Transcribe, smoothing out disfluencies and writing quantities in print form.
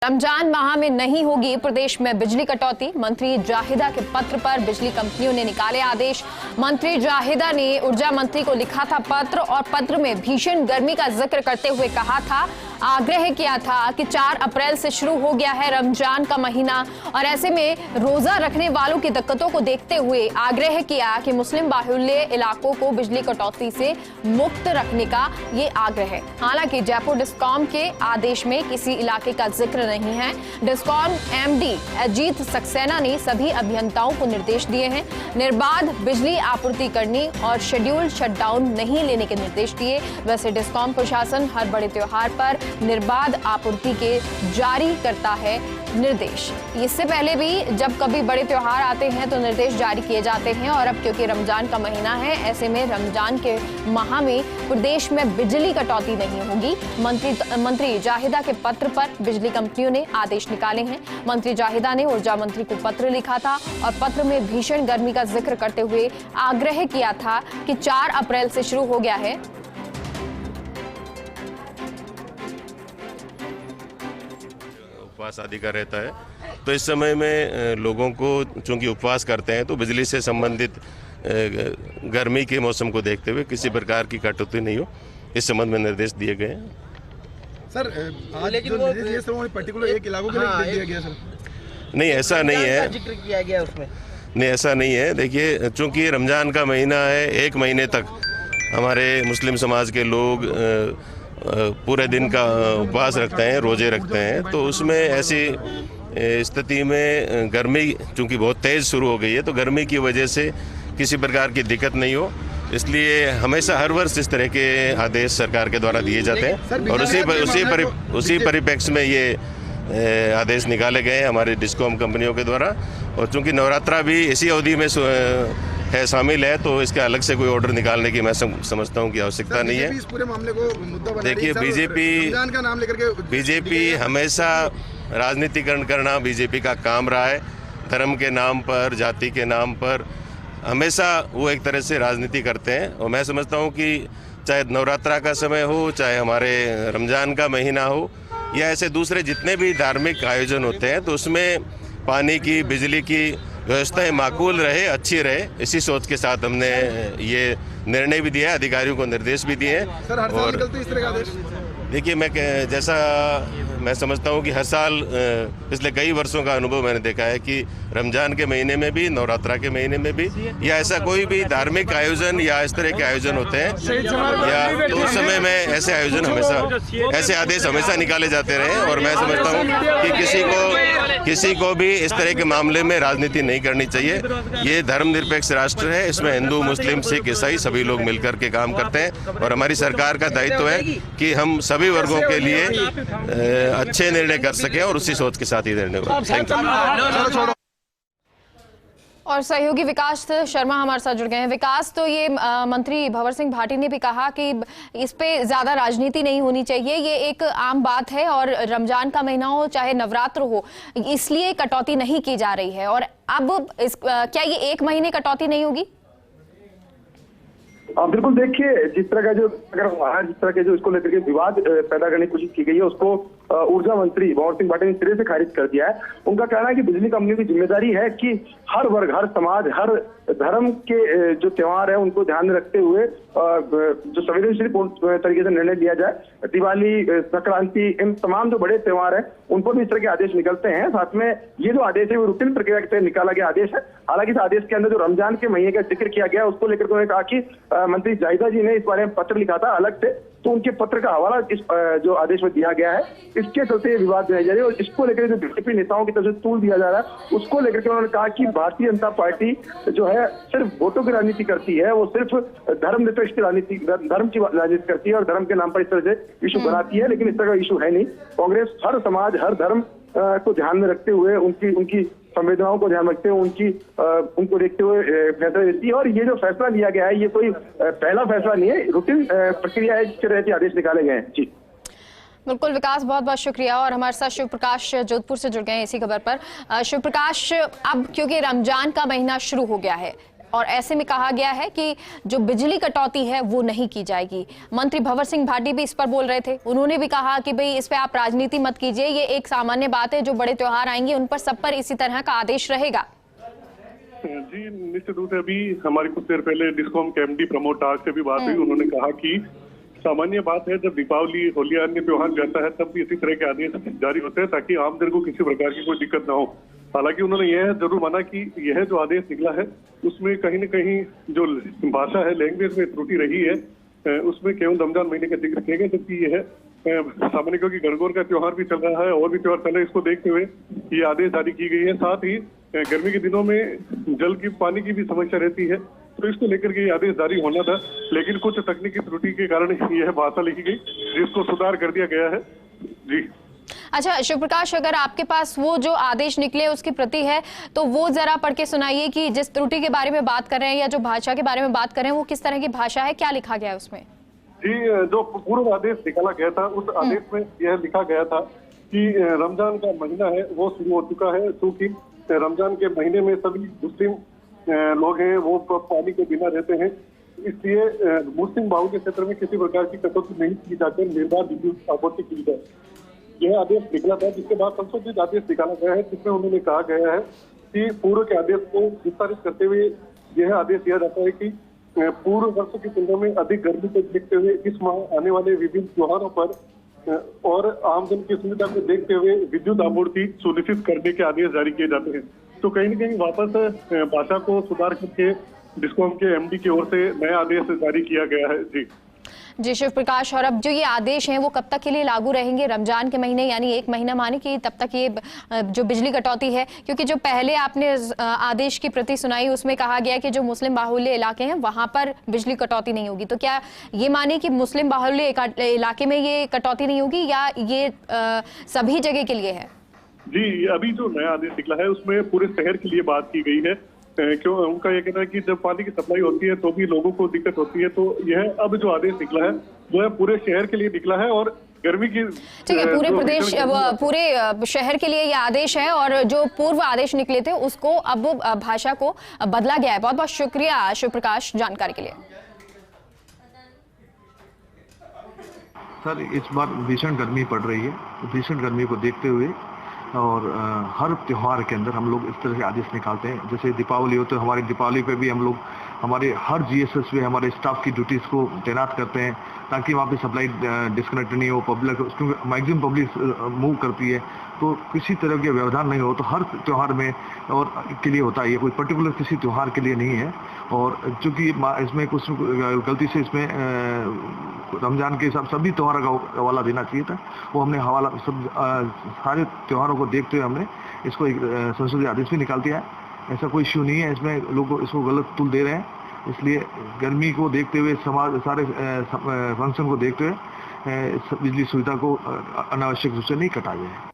रमजान माह में नहीं होगी प्रदेश में बिजली कटौती। मंत्री जाहिदा के पत्र पर बिजली कंपनियों ने निकाले आदेश। मंत्री जाहिदा ने ऊर्जा मंत्री को लिखा था पत्र और पत्र में भीषण गर्मी का जिक्र करते हुए कहा था, आग्रह किया था कि 4 अप्रैल से शुरू हो गया है रमजान का महीना और ऐसे में रोजा रखने वालों की दिक्कतों को देखते हुए आग्रह किया कि मुस्लिम बाहुल्य इलाकों को बिजली कटौती से मुक्त रखने का ये आग्रह है। हालांकि जयपुर डिस्कॉम के आदेश में किसी इलाके का जिक्र नहीं है। डिस्कॉम एमडी अजीत सक्सेना ने सभी अभियंताओं को निर्देश दिए हैं, निर्बाध बिजली आपूर्ति करने और शेड्यूल शटडाउन नहीं लेने के निर्देश दिए। वैसे डिस्कॉम प्रशासन हर बड़े त्योहार पर निर्बाध आपूर्ति के जारी करता है निर्देश। इससे पहले भी जब कभी बड़े त्योहार आते हैं तो निर्देश जारी किए जाते हैं और अब क्योंकि रमजान का महीना है, ऐसे में रमजान के माह में प्रदेश में बिजली कटौती नहीं होगी। मंत्री जाहिदा के पत्र पर बिजली कंपनियों ने आदेश निकाले हैं। मंत्री जाहिदा ने ऊर्जा मंत्री को पत्र लिखा था और पत्र में भीषण गर्मी का जिक्र करते हुए आग्रह किया था कि 4 अप्रैल से शुरू हो गया है उपवास आदि का रहता है, तो इस समय में लोगों को चूंकि उपवास करते हैं तो बिजली से संबंधित गर्मी के मौसम को देखते हुए किसी प्रकार की कटौती नहीं हो, इस संबंध में निर्देश दिए गए हैं। सर आज लेकिन वो पर्टिकुलर एक इलाकों के लिए दिया गया सर? नहीं, ऐसा नहीं है, जिक्र किया गया उसमें। नहीं ऐसा नहीं है। देखिए, चूंकि रमजान का महीना है, 1 महीने तक हमारे मुस्लिम समाज के लोग पूरे दिन का उपवास रखते हैं, रोजे रखते हैं, तो उसमें ऐसी स्थिति में गर्मी चूंकि बहुत तेज़ शुरू हो गई है तो गर्मी की वजह से किसी प्रकार की दिक्कत नहीं हो, इसलिए हमेशा हर वर्ष इस तरह के आदेश सरकार के द्वारा दिए जाते हैं और उसी परिप्रेक्ष्य में ये आदेश निकाले गए हैं हमारे डिस्कॉम कंपनियों के द्वारा। और चूंकि नवरात्रा भी इसी अवधि में है शामिल है तो इसके अलग से कोई ऑर्डर निकालने की मैं समझता हूं कि आवश्यकता नहीं है। इस पूरे मामले को मुद्दा बना देखिए, बीजेपी हमेशा राजनीतिकरण करना बीजेपी का काम रहा है। धर्म के नाम पर, जाति के नाम पर हमेशा वो एक तरह से राजनीति करते हैं और मैं समझता हूँ कि चाहे नवरात्रा का समय हो, चाहे हमारे रमजान का महीना हो या ऐसे दूसरे जितने भी धार्मिक आयोजन होते हैं तो उसमें पानी की, बिजली की व्यवस्थाएं माकूल रहे, अच्छी रहे, इसी सोच के साथ हमने ये निर्णय भी दिया है, अधिकारियों को निर्देश भी दिए हैं। सर हर साल निकलते इस तरह का आदेश? देखिए, जैसा मैं समझता हूँ कि हर साल पिछले कई वर्षों का अनुभव मैंने देखा है कि रमजान के महीने में भी, नवरात्रा के महीने में भी या ऐसा कोई भी धार्मिक आयोजन या इस तरह के आयोजन होते हैं या तो उस समय में ऐसे आयोजन हमेशा, ऐसे आदेश हमेशा निकाले जाते रहे और मैं समझता हूँ कि किसी को भी इस तरह के मामले में राजनीति नहीं करनी चाहिए। ये धर्मनिरपेक्ष राष्ट्र है, इसमें हिंदू, मुस्लिम, सिख, ईसाई सभी लोग मिलकर के काम करते हैं और हमारी सरकार का दायित्व है कि हम सभी वर्गों के लिए अच्छे निर्णय कर सके और उसी सोच के साथ ही निर्णय हुआ। Thank you. और सहयोगी विकास शर्मा हमारे साथ जुड़ गए हैं। विकास, तो ये मंत्री भंवर सिंह भाटी ने भी कहा कि इस पे ज्यादा राजनीति नहीं होनी चाहिए, ये एक आम बात है और रमजान का महीना हो चाहे नवरात्र हो, इसलिए कटौती नहीं की जा रही है। और अब क्या ये 1 महीने कटौती नहीं होगी? बिल्कुल, देखिए जिस तरह का जो जिस तरह के जो इसको लेकर के विवाद पैदा करने की कोशिश की गई है उसको ऊर्जा मंत्री भंवर सिंह भाटी ने सिरे से खारिज कर दिया है। उनका कहना है कि बिजली कंपनी की जिम्मेदारी है कि हर वर्ग, हर समाज, हर धर्म के जो त्योहार है उनको ध्यान में रखते हुए जो संवेदनशील तरीके से निर्णय लिया जाए। दिवाली, संक्रांति, इन तमाम जो बड़े त्योहार हैं उन पर भी इस तरह के आदेश निकलते हैं। साथ में ये जो आदेश है वो रूटीन प्रक्रिया के तहत निकाला गया आदेश है। हालांकि इस आदेश के अंदर जो रमजान के महीने का जिक्र किया गया उसको लेकर उन्होंने कहा कि मंत्री जाहिदा जी ने इस बारे में पत्र लिखा था अलग से, तो उनके पत्र का हवाला इस जो आदेश में दिया गया है, इसके चलते ये विवाद बनाई जा रही है। और इसको लेकर जो बीजेपी नेताओं की तरफ से तूल दिया जा रहा है उसको लेकर के उन्होंने कहा कि भारतीय जनता पार्टी जो है सिर्फ वोटों की राजनीति करती है, वो सिर्फ धर्मनिरपेक्ष की राजनीति, धर्म की राजनीति करती है और धर्म के नाम पर इस तरह से इशू बनाती है, लेकिन इस तरह का इशू है नहीं। कांग्रेस हर समाज, हर धर्म को ध्यान में रखते हुए, उनकी संवेदनाओं को ध्यान में रखते हुए, उनको देखते हुए फैसला लेती है। और ये जो फैसला लिया गया है ये कोई पहला फैसला नहीं है, रूटीन प्रक्रिया है जिसके तहत आदेश निकाले गए हैं। जी बिल्कुल विकास, बहुत बहुत शुक्रिया। और हमारे साथ शिव प्रकाश जोधपुर से जुड़ गए हैं इसी खबर पर। शिव प्रकाश, अब क्योंकि रमजान का महीना शुरू हो गया है, और ऐसे में कहा गया है कि जो बिजली कटौती है वो नहीं की जाएगी। मंत्री भंवर सिंह भाटी भी इस पर बोल रहे थे। उन्होंने भी कहा कि भाई इस पे आप राजनीति मत कीजिए, ये एक सामान्य बात है, जो बड़े त्योहार आएंगे उन पर सब पर इसी तरह का आदेश रहेगा। जी निश्चित रूप से अभी हमारी कुछ देर पहले डिस्कॉम के एमडी प्रमोद टाक से भी बात हुई। उन्होंने कहा कि सामान्य बात है, जब दीपावली होली अन्य त्योहार जाता है तब भी इसी तरह के आदेश जारी होते हैं ताकि आम जन को किसी प्रकार की कोई दिक्कत ना हो। हालांकि उन्होंने यह जरूर माना कि यह जो आदेश निकला है उसमें कहीं न कहीं जो भाषा है, लैंग्वेज में त्रुटि रही है, उसमें केवल रमजान महीने का जिक्र किया गया, जबकि यह सामान्य क्योंकि गणगौर का त्योहार भी चल रहा है और भी त्योहार चल रहे हैं, इसको देखते हुए ये आदेश जारी की गई है। साथ ही गर्मी के दिनों में जल की पानी की भी समस्या रहती है, तो इसको लेकर के ये आदेश जारी होना था, लेकिन कुछ तकनीकी त्रुटि के कारण यह भाषा लिखी गई जिसको सुधार कर दिया गया है। जी अच्छा शिव प्रकाश, अगर आपके पास वो जो आदेश निकले उसकी प्रति है तो वो जरा पढ़ के सुनाइए कि जिस त्रुटि के बारे में बात कर रहे हैं या जो भाषा के बारे में बात कर रहे हैं वो किस तरह की भाषा है, क्या लिखा गया है उसमें? जी जो पूर्व आदेश निकाला गया था उस आदेश में यह लिखा गया था कि रमजान का महीना है वो शुरू हो चुका है, क्योंकि रमजान के महीने में सभी मुस्लिम लोग हैं वो पानी के बिना रहते हैं, इसलिए मुस्लिम बाहुल्य क्षेत्र में किसी प्रकार की कटौती नहीं की जाकर निर्बाध विद्युत आपूर्ति की जाए। यह आदेश निकला था, जिसके बाद संशोधित आदेश निकाला गया है, जिसमें उन्होंने कहा गया है कि पूर्व के आदेश को विस्तारित करते हुए यह आदेश दिया जाता है कि पूर्व वर्ष की तुलना में अधिक गर्मी को देखते हुए इस माह आने वाले विभिन्न त्योहारों पर और आमजन की सुविधा को देखते हुए विद्युत आपूर्ति सुनिश्चित करने के आदेश जारी किए जाते हैं। तो कहीं न कहीं वापस भाषा को सुधार करके डिस्कॉम के एमडी की ओर से नया आदेश जारी किया गया है। जी शिव प्रकाश, और अब जो ये आदेश हैं वो कब तक के लिए लागू रहेंगे? रमजान के महीने यानी 1 महीना माने कि तब तक ये जो बिजली कटौती है, क्योंकि जो पहले आपने आदेश की प्रति सुनाई उसमें कहा गया कि जो मुस्लिम बाहुल्य इलाके हैं वहां पर बिजली कटौती नहीं होगी, तो क्या ये माने कि मुस्लिम बाहुल्य इलाके में ये कटौती नहीं होगी या ये सभी जगह के लिए है? जी अभी जो नया आदेश निकला है उसमें पूरे शहर के लिए बात की गई है, क्यों उनका ये कहना है कि जब पानी की सप्लाई होती है तो भी लोगों को दिक्कत होती है, तो यह अब जो आदेश निकला है वो है पूरे शहर के लिए निकला है और गर्मी की ठीक है, पूरे प्रदेश पूरे शहर के लिए ये आदेश है और जो पूर्व आदेश निकले थे उसको अब भाषा को बदला गया है। बहुत बहुत शुक्रिया शिव प्रकाश जानकारी के लिए। सर इस बार भीषण गर्मी पड़ रही है, भीषण गर्मी को देखते हुए और हर त्योहार के अंदर हम लोग इस तरह से आदेश निकालते हैं। जैसे दीपावली हो तो हमारी दीपावली पे भी हम लोग हमारे हर जीएसएस में हमारे स्टाफ की ड्यूटीज को तैनात करते हैं ताकि वहाँ पे सप्लाई डिस्कनेक्ट नहीं हो, पब्लिक क्योंकि मैक्सिमम पब्लिक मूव करती है तो किसी तरह के व्यवधान नहीं हो, तो हर त्यौहार में और के लिए होता है, ये कोई पर्टिकुलर किसी त्यौहार के लिए नहीं है। और चूंकि इसमें कुछ गलती से इसमें रमजान के सभी त्योहारों का हवाला देना चाहिए था, वो हमने हवाला सब सारे त्योहारों को देखते हुए हमने इसको एक संसदीय आदेश भी निकाल दिया है। ऐसा कोई इश्यू नहीं है, इसमें लोग इसको गलत तुल दे रहे हैं, इसलिए गर्मी को देखते हुए समाज सारे फंक्शन को देखते हुए बिजली सुविधा को अनावश्यक रूप से नहीं कटा गया है।